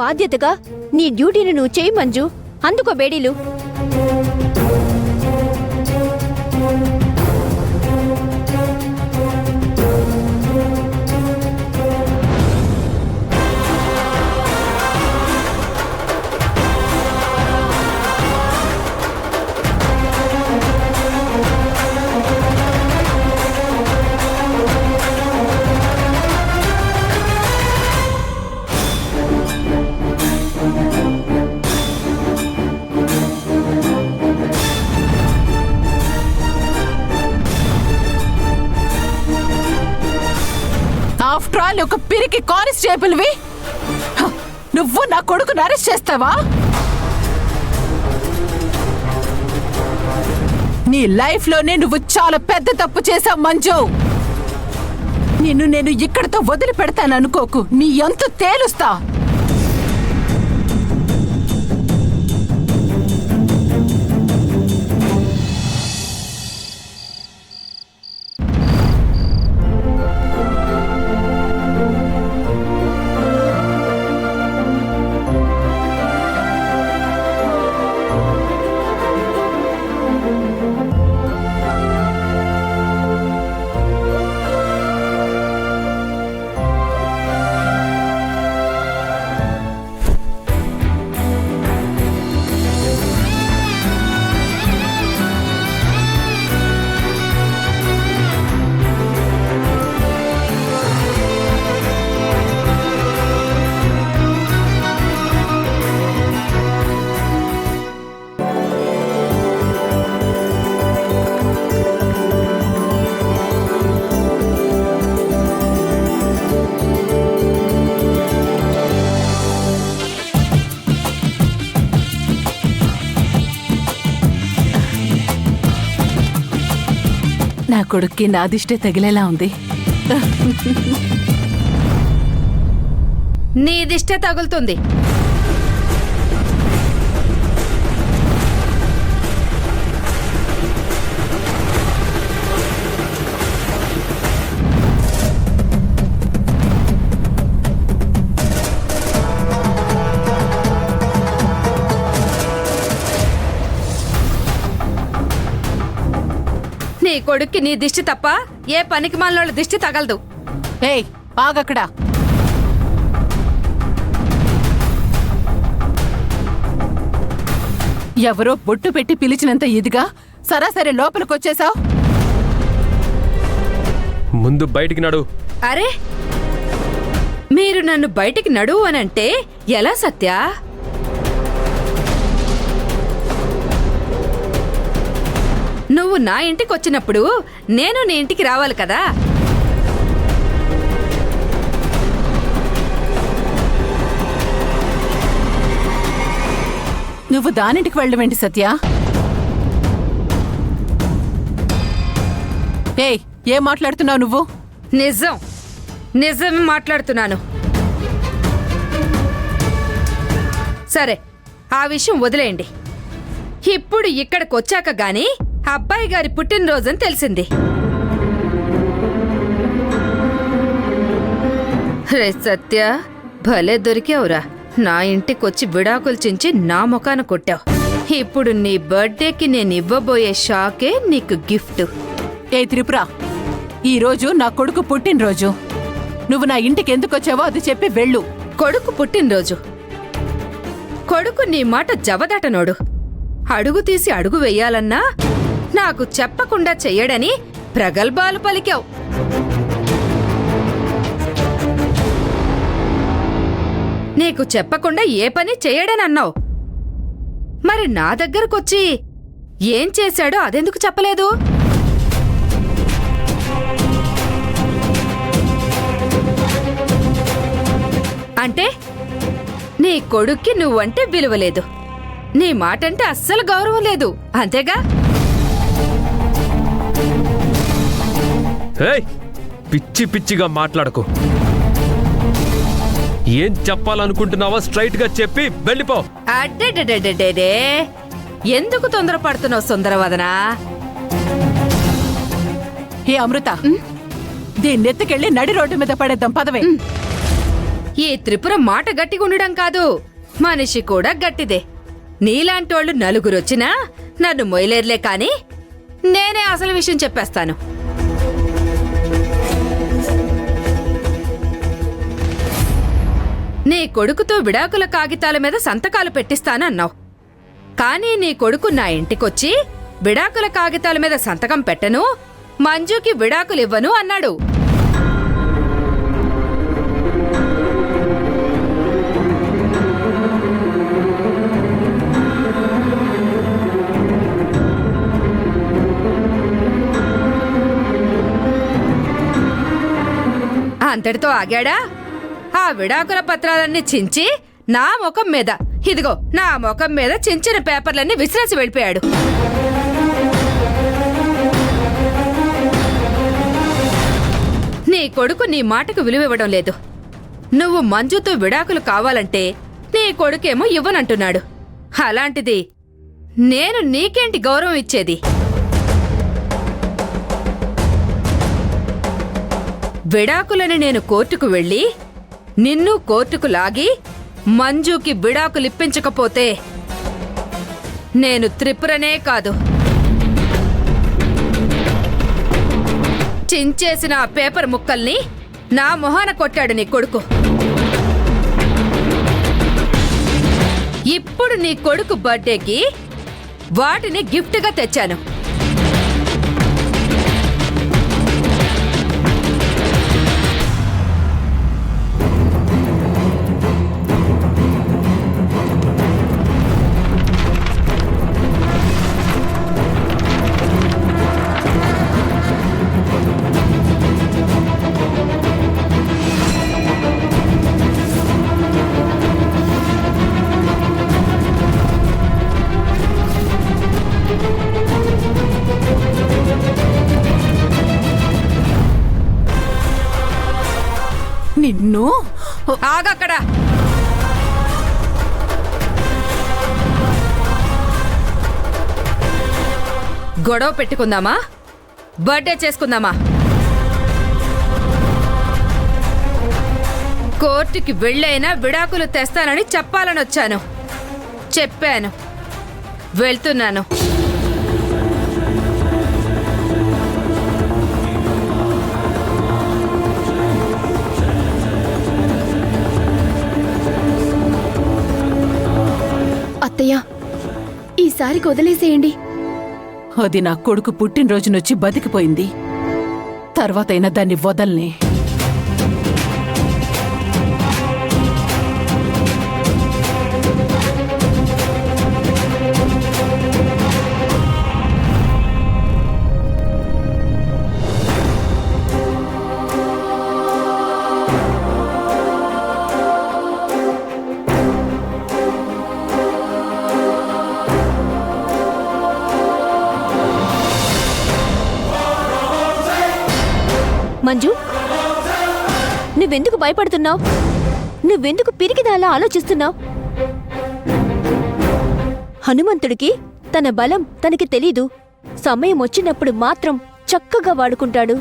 బాధ్యతగా నీ డ్యూటీని నువ్వు చేయి మంజు. అందుకో బేడీలు. ఆఫ్టర్ ఆల్ ఒక పిరికి కానిస్టేబుల్వి నువ్వు నా కొడుకుని అరెస్ట్ చేస్తావా? నీ లైఫ్ లోనే నువ్వు చాలా పెద్ద తప్పు చేశావు మంజు. నిన్ను నేను ఇక్కడితో వదిలిపెడతాననుకోకు. నీ ఎంత తేలుస్తా. నా కొడుక్కి నా దిష్టే తగిలేలా ఉంది. నీ దిష్టే తగులుతుంది. నీ కొడుక్కి నీ దిష్టి తప్ప ఏ పనికి మాలినోళ్ళ దిష్టి తగలదు. ఏయ్ ఆగక్కడ. ఎవరో బొట్టు పెట్టి పిలిచినంత ఇదిగా సరాసరి లోపలికొచ్చేసావు. ముందు బయటికి నడు. అరే, మీరు నన్ను బయటికి నడువు అనంటే ఎలా సత్య? నువ్వు నా ఇంటికి వచ్చినప్పుడు నేను నీ ఇంటికి రావాలి కదా. నువ్వు దానింటికి వెళ్ళవేంటి సత్య? ఏయ్ ఏం మాట్లాడుతున్నావు నువ్వు? నిజం మాట్లాడుతున్నాను. సరే, ఆ విషయం వదిలేయండి. ఇప్పుడు ఇక్కడికొచ్చాక గాని అబ్బాయి గారి పుట్టినరోజని తెలిసింది. రే సత్య, భలే దొరికావురా. నా ఇంటికొచ్చి విడాకులు చించి నా ముఖాన కొట్టావు. ఇప్పుడు నీ బర్త్డేకి నేను ఇవ్వబోయే షాకే నీకు గిఫ్ట్. ఏ త్రిపుర, ఈరోజు నా కొడుకు పుట్టినరోజు. నువ్వు నా ఇంటికి ఎందుకొచ్చావో అది చెప్పి వెళ్ళు. కొడుకు పుట్టినరోజు? కొడుకు నీ మాట జవదాటనోడు. అడుగు తీసి అడుగు వెయ్యాలన్నా నాకు చెప్పకుండా చెయ్యడని ప్రగల్భాలు పలికావు. నీకు చెప్పకుండా ఏ పని చెయ్యడనన్నావు. మరి నా దగ్గరకొచ్చి ఏం చేశాడో అదెందుకు చెప్పలేదు? అంటే నీ కొడుక్కి నువ్వంటే విలువలేదు, నీ మాటంటే అస్సలు గౌరవం లేదు, అంతేగా? పిచ్చి పిచ్చిగా మాట్లాడకు. ఏం చెప్పాలనుకుంటున్నావో స్ట్రైట్ గా చెప్పి వెళ్ళిపో. అడ్డే, ఎందుకు తొందరపడుతున్నావు సుందరవదనా? ఏ అమృత, దీన్నెత్తుకెళ్ళి నడి రోడ్డు మీద పడేద్దాం పదవే. ఈ త్రిపుర మాట గట్టిగా ఉండడం కాదు, మనిషి కూడా గట్టిదే. నీలాంటోళ్ళు నలుగురొచ్చినా నన్ను మొయలేర్లే కాని నేనే అసలు విషయం చెప్పేస్తాను. నీ కొడుకుతో విడాకుల కాగితాల మీద సంతకాలు పెట్టిస్తానన్నావు. కానీ నీ కొడుకు నా ఇంటికొచ్చి విడాకుల కాగితాల మీద సంతకం పెట్టను, మంజుకి విడాకులివ్వను అన్నాడు. అంతటితో ఆగాడా? ఆ విడాకుల పత్రాలన్నీ చించి నా ముఖం మీద, ఇదిగో నా ముఖం మీద చించిన పేపర్లన్నీ విసిరేసి వెళ్ళిపోయాడు. నీ కొడుకు నీ మాటకు విలువివ్వడం లేదు. నువ్వు మంజుతో విడాకులు కావాలంటే నీ కొడుకేమో ఇవ్వనంటున్నాడు. అలాంటిది నేను నీకేంటి గౌరవం ఇచ్చేది? విడాకులని నేను కోర్టుకు వెళ్ళి నిన్ను కోర్టుకు లాగి మంజుకి విడాకులిప్పించకపోతే నేను త్రిపురనే కాదు, చించేసిన ఆ పేపర్ ముక్కల్ని నా మొహాన కొట్టాడు నీ కొడుకు. ఇప్పుడు నీ కొడుకు బర్త్డేకి వాటిని గిఫ్ట్గా తెచ్చాను. నిన్ను ఆగక్కడ. గొడవ పెట్టుకుందామా, బర్త్డే చేసుకుందామా? కోర్టుకి వెళ్ళైనా విడాకులు తెస్తానని చెప్పాలనొచ్చాను. చెప్పాను, వెళ్తున్నాను. అత్తయ్య, ఈసారికి వదిలేసేయండి. అది నా కొడుకు పుట్టినరోజునొచ్చి బతికిపోయింది. తర్వాతైనా దాన్ని వదల్నే. మంజు, నువ్వెందుకు భయపడుతున్నావు? నువ్వెందుకు పిరికిదాలా ఆలోచిస్తున్నావు? హనుమంతుడికి తన బలం తనకి తెలీదు. సమయం వచ్చినప్పుడు మాత్రం చక్కగా వాడుకుంటాడు.